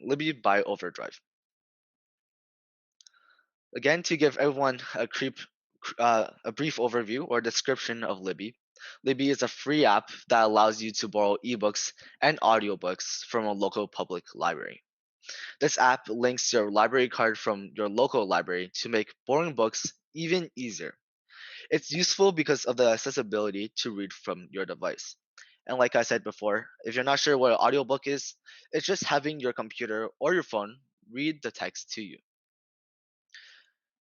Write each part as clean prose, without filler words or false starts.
Libby by Overdrive. Again, to give everyone a brief overview or description of Libby, Libby is a free app that allows you to borrow ebooks and audiobooks from a local public library. This app links your library card from your local library to make borrowing books even easier. It's useful because of the accessibility to read from your device. And like I said before, if you're not sure what an audiobook is, it's just having your computer or your phone read the text to you.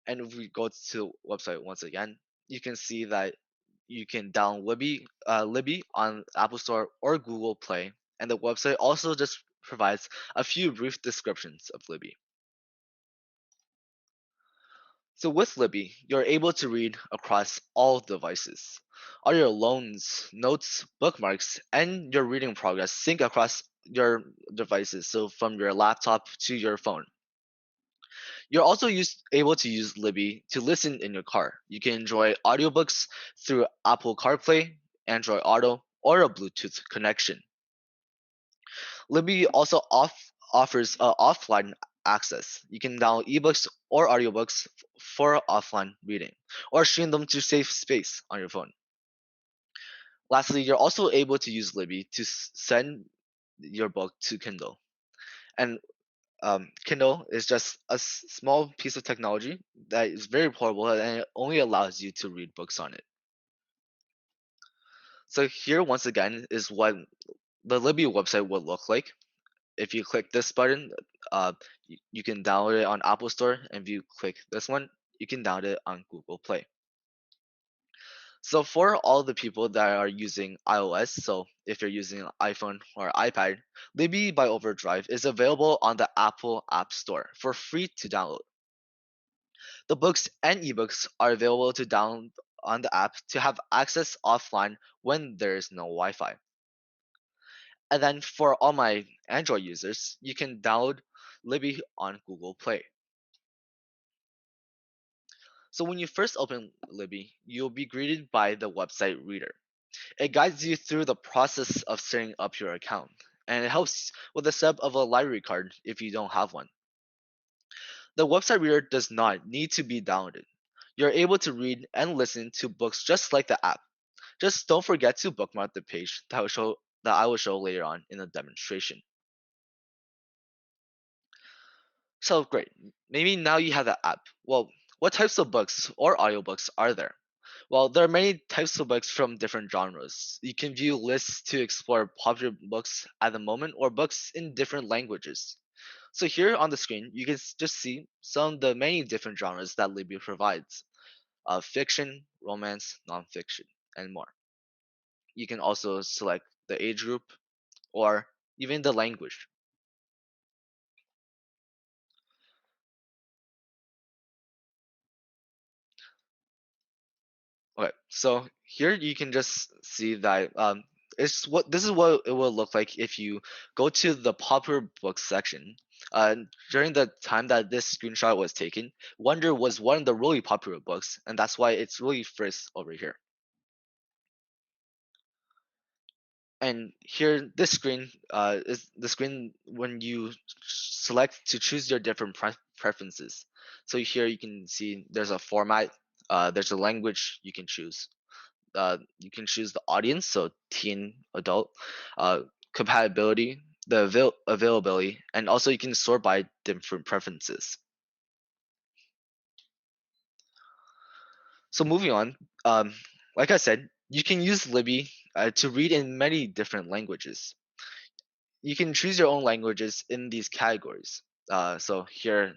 And if we go to the website once again, you can see that you can download Libby on Apple Store or Google Play. And the website also just provides a few brief descriptions of Libby. So with Libby, you're able to read across all devices. All your loans, notes, bookmarks, and your reading progress sync across your devices, so from your laptop to your phone. You're also able to use Libby to listen in your car. You can enjoy audiobooks through Apple CarPlay, Android Auto, or a Bluetooth connection. Libby also offers offline access. You can download ebooks or audiobooks for offline reading, or stream them to safe space on your phone. Lastly, you're also able to use Libby to send your book to Kindle. And Kindle is just a small piece of technology that is very portable and it only allows you to read books on it. So here, once again, is what the Libby website would look like. If you click this button, you can download it on Apple Store, and if you click this one, you can download it on Google Play. So for all the people that are using iOS, so if you're using an iPhone or iPad, Libby by Overdrive is available on the Apple App Store for free to download. The books and ebooks are available to download on the app to have access offline when there is no Wi-Fi. And then for all my Android users, you can download Libby on Google Play. So when you first open Libby, you'll be greeted by the website reader. It guides you through the process of setting up your account, and it helps with the setup of a library card if you don't have one. The website reader does not need to be downloaded. You're able to read and listen to books just like the app. Just don't forget to bookmark the page that I will show later on in the demonstration. So great. Maybe now you have the app. Well, what types of books or audiobooks are there? Well, there are many types of books from different genres. You can view lists to explore popular books at the moment or books in different languages. So here on the screen, you can just see some of the many different genres that Libby provides. Fiction, romance, nonfiction, and more. You can also select the age group or even the language. Okay, so here you can just see that this is what it will look like if you go to the popular books section. During the time that this screenshot was taken, Wonder was one of the really popular books, and that's why it's really first over here. And here, this screen is the screen when you select to choose your different preferences. So here you can see there's a format, there's a language you can choose. You can choose the audience, so teen, adult, compatibility, the availability, and also you can sort by different preferences. So moving on, like I said, you can use Libby to read in many different languages. You can choose your own languages in these categories. So here,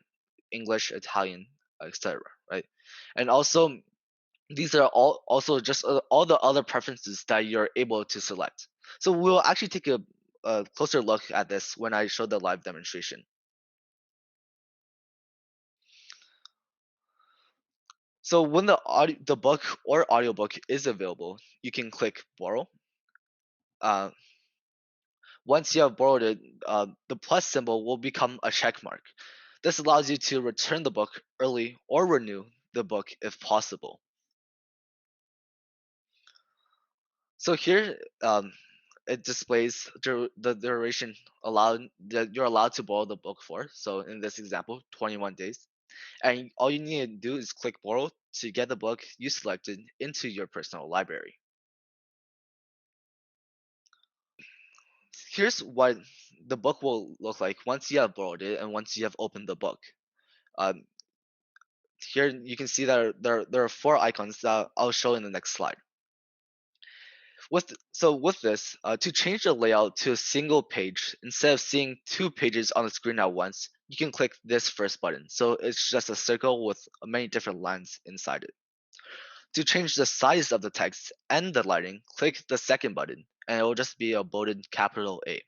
English, Italian, etc. Right, and also these are all also just all the other preferences that you're able to select. So we'll actually take a closer look at this when I show the live demonstration. So when the book or audiobook is available, you can click borrow. Uh, Once you have borrowed it, the plus symbol will become a check mark. This allows you to return the book early or renew the book if possible. So here, it displays the duration allowed that you're allowed to borrow the book for. So in this example, 21 days. And all you need to do is click borrow to get the book you selected into your personal library. Here's what the book will look like once you have borrowed it and once you have opened the book. Um, Here you can see that there are four icons that I'll show in the next slide. With this, to change the layout to a single page, instead of seeing two pages on the screen at once, you can click this first button. So it's just a circle with many different lines inside it. To change the size of the text and the lighting, click the second button, and it will just be a bolded capital A.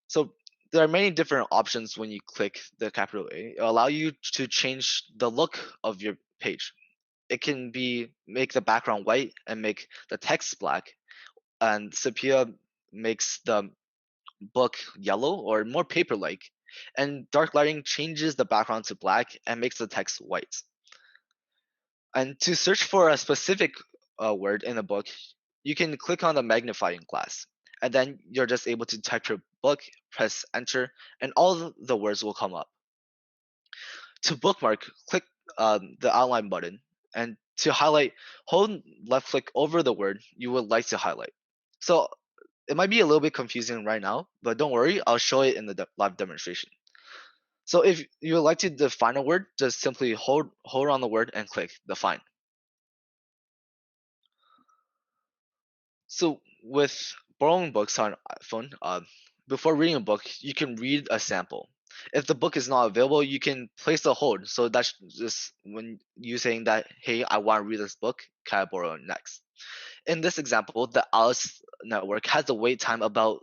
So there are many different options when you click the capital A. It will allow you to change the look of your page. It can be make the background white and make the text black, and sepia makes the book yellow or more paper-like, and dark lighting changes the background to black and makes the text white. And to search for a specific word in a book, you can click on the magnifying glass, and then you're just able to type your book, press enter, and all the words will come up. To bookmark, click the outline button, and to highlight, hold left click over the word you would like to highlight. So it might be a little bit confusing right now, but don't worry, I'll show it in the live demonstration. So if you would like to define a word, just simply hold on the word and click define. So with borrowing books on iPhone, before reading a book, you can read a sample. If the book is not available, you can place a hold. So that's just when you saying that, hey, I want to read this book, can I borrow it next? In this example, the Alice network has a wait time about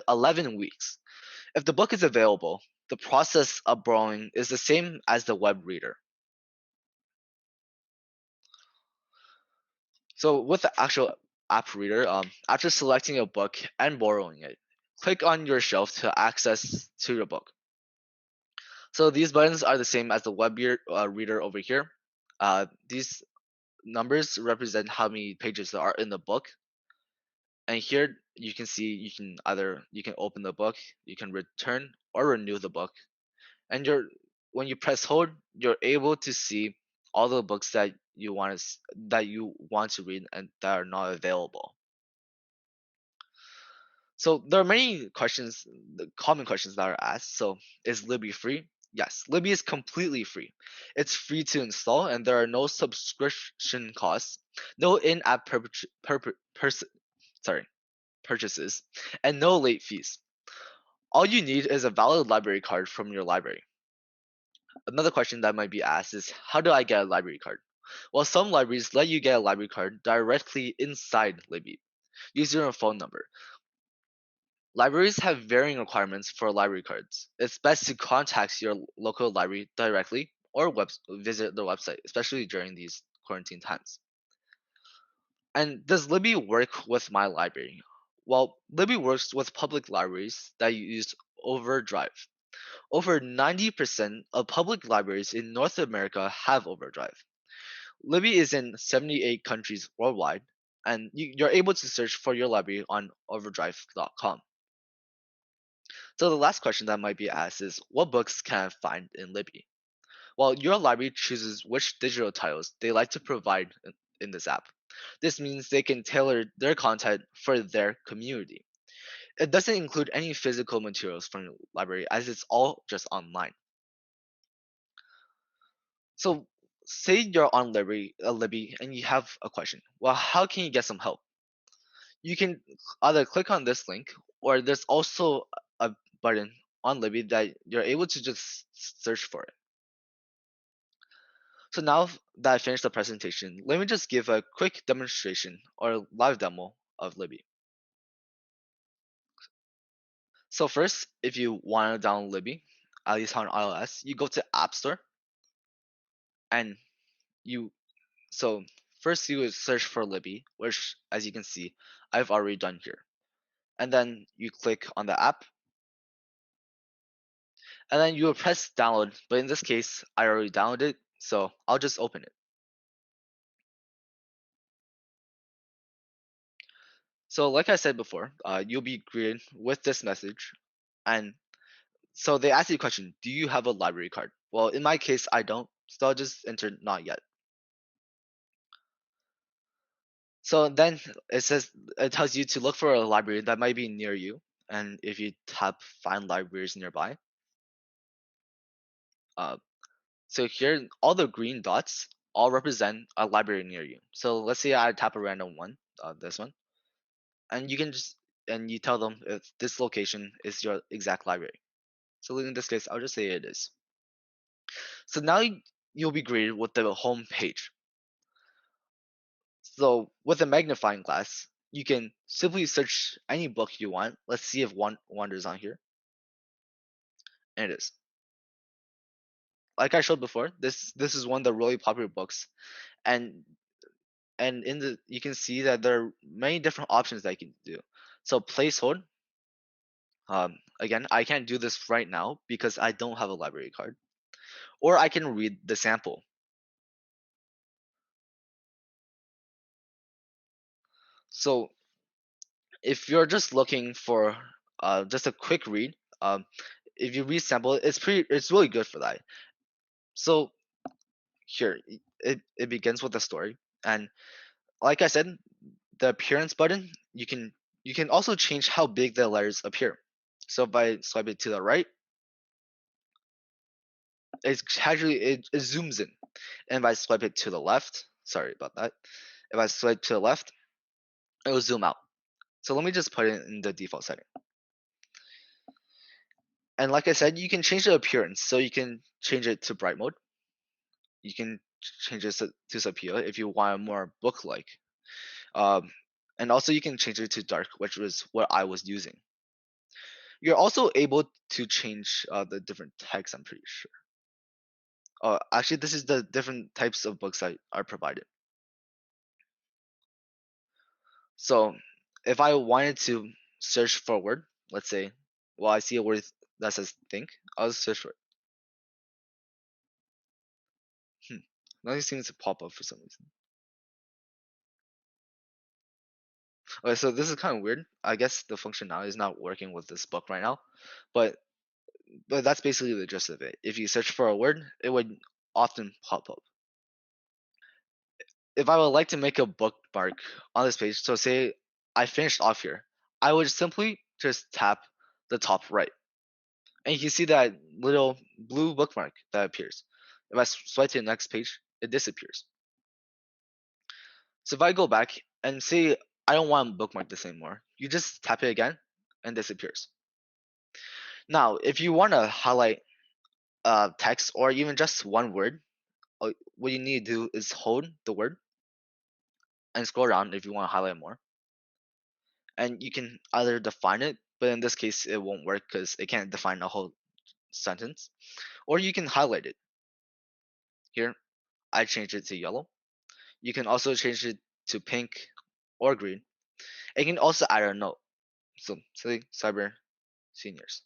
11 weeks. If the book is available, the process of borrowing is the same as the web reader. So with the actual app reader, after selecting a book and borrowing it, click on your shelf to access to your book. So these buttons are the same as the web reader over here. These numbers represent how many pages there are in the book. And here you can see you can open the book, you can return or renew the book. And when you press hold, you're able to see all the books that you want to read and that are not available. So there are many questions, the common questions that are asked. So is Libby free? Yes, Libby is completely free. It's free to install, and there are no subscription costs, no in-app sorry, purchases, and no late fees. All you need is a valid library card from your library. Another question that might be asked is, how do I get a library card? Well, some libraries let you get a library card directly inside Libby. Use your phone number. Libraries have varying requirements for library cards. It's best to contact your local library directly or visit their website, especially during these quarantine times. And does Libby work with my library? Well, Libby works with public libraries that use Overdrive. Over 90% of public libraries in North America have Overdrive. Libby is in 78 countries worldwide, and you're able to search for your library on overdrive.com. So the last question that might be asked is, what books can I find in Libby? Well, your library chooses which digital titles they like to provide in this app. This means they can tailor their content for their community. It doesn't include any physical materials from your library as it's all just online. So say you're on Libby and you have a question. Well, how can you get some help? You can either click on this link, or there's also a button on Libby that you're able to just search for it. So now that I finished the presentation, let me just give a quick demonstration or live demo of Libby. So first, if you want to download Libby, at least on iOS, you go to App Store, and you so first you would search for Libby, which as you can see, I've already done here. And then you click on the app, and then you will press download, but in this case, I already downloaded it, so I'll just open it. So like I said before, you'll be greeted with this message, and so they ask you a question: Do you have a library card? Well, in my case, I don't, so I'll just enter not yet. So then it tells you to look for a library that might be near you, and if you tap find libraries nearby, uh, so here all the green dots all represent a library near you. So let's say I tap a random one, this one, and you can just and you tell them if this location is your exact library. So in this case, I'll just say it is. So now you'll be greeted with the home page. So with a magnifying glass, you can simply search any book you want. Let's see if one wanders on here, and it is. Like I showed before, this is one of the really popular books, and in the you can see that there are many different options that you can do. So place hold. Again, I can't do this right now because I don't have a library card, or I can read the sample. So if you're just looking for just a quick read, if you read sample, it's really good for that. So here it begins with a story, and like I said, the appearance button you can also change how big the letters appear. So if I swipe it to the right, it zooms in, and if I swipe it to the left, sorry about that, if I swipe to the left, it will zoom out. So let me just put it in the default setting. And like I said, you can change the appearance. So you can change it to bright mode. You can change it to sepia if you want a more book-like. Um, and also you can change it to dark, which was what I was using. You're also able to change the different text, I'm pretty sure. Actually, this is the different types of books that are provided. So if I wanted to search for a word, let's say, well, I see a word that says think, I'll search for it. Nothing seems to pop up for some reason. Okay, so this is kind of weird. I guess the functionality is not working with this book right now, but that's basically the gist of it. If you search for a word, it would often pop up. If I would like to make a bookmark on this page, so say I finished off here, I would simply just tap the top right, and you can see that little blue bookmark that appears. If I swipe to the next page, it disappears. So if I go back and say I don't want to bookmark this anymore, you just tap it again and it disappears. Now, if you want to highlight text or even just one word, what you need to do is hold the word and scroll down if you want to highlight more. And you can either define it, but in this case, it won't work because it can't define a whole sentence, or you can highlight it. Here, I changed it to yellow. You can also change it to pink or green. You can also add a note. So, say cyber seniors.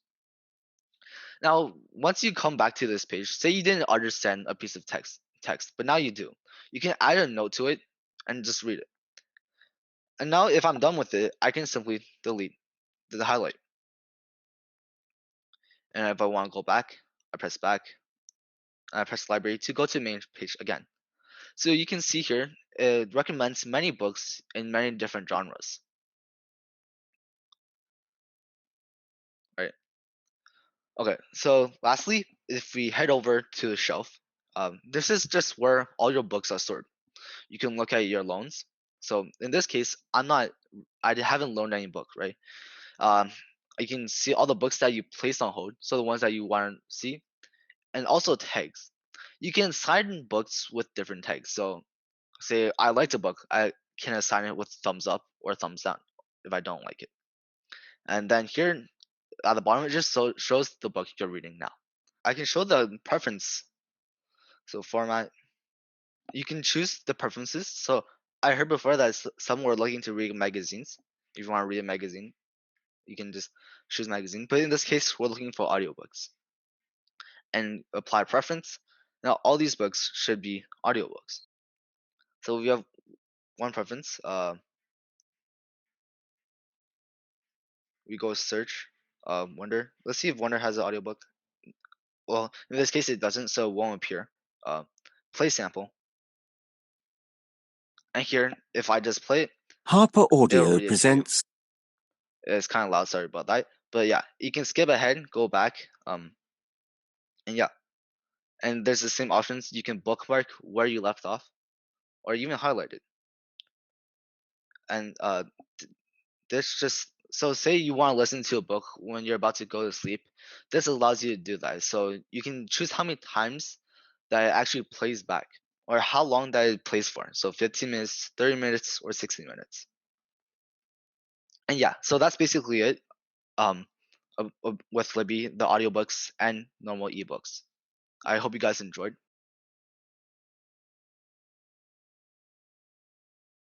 Now, once you come back to this page, say you didn't understand a piece of text, but now you do. You can add a note to it and just read it. And now if I'm done with it, I can simply delete the highlight. And if I want to go back, I press back and I press library to go to the main page again. So you can see here, it recommends many books in many different genres. Right. Okay, so lastly, if we head over to the shelf, this is just where all your books are stored. You can look at your loans. So in this case, I haven't loaned any book, right? Um, you can see all the books that you placed on hold, so the ones that you want to see, and also tags. You can assign books with different tags. So say I liked a book, I can assign it with thumbs up or thumbs down if I don't like it. And then here at the bottom, it just shows the book you're reading now. I can show the preference. So format, you can choose the preferences. So I heard before that some were looking to read magazines. If you want to read a magazine, you can just choose magazine. But in this case, we're looking for audiobooks and apply preference. Now all these books should be audiobooks. So we have one preference. we go search Wonder. Let's see if Wonder has an audiobook. Well, in this case it doesn't, so it won't appear. Uh, Play sample, and here if I just play it, Harper it'll Audio read it to you. presents. It's kind of loud, sorry about that. But yeah, you can skip ahead, go back, and yeah, and there's the same options. You can bookmark where you left off, or even highlight it. And this just so say you want to listen to a book when you're about to go to sleep. This allows you to do that. So you can choose how many times that it actually plays back, or how long that it plays for. So 15 minutes, 30 minutes, or 60 minutes. And yeah, so that's basically it. Um, with Libby, the audiobooks and normal ebooks. I hope you guys enjoyed.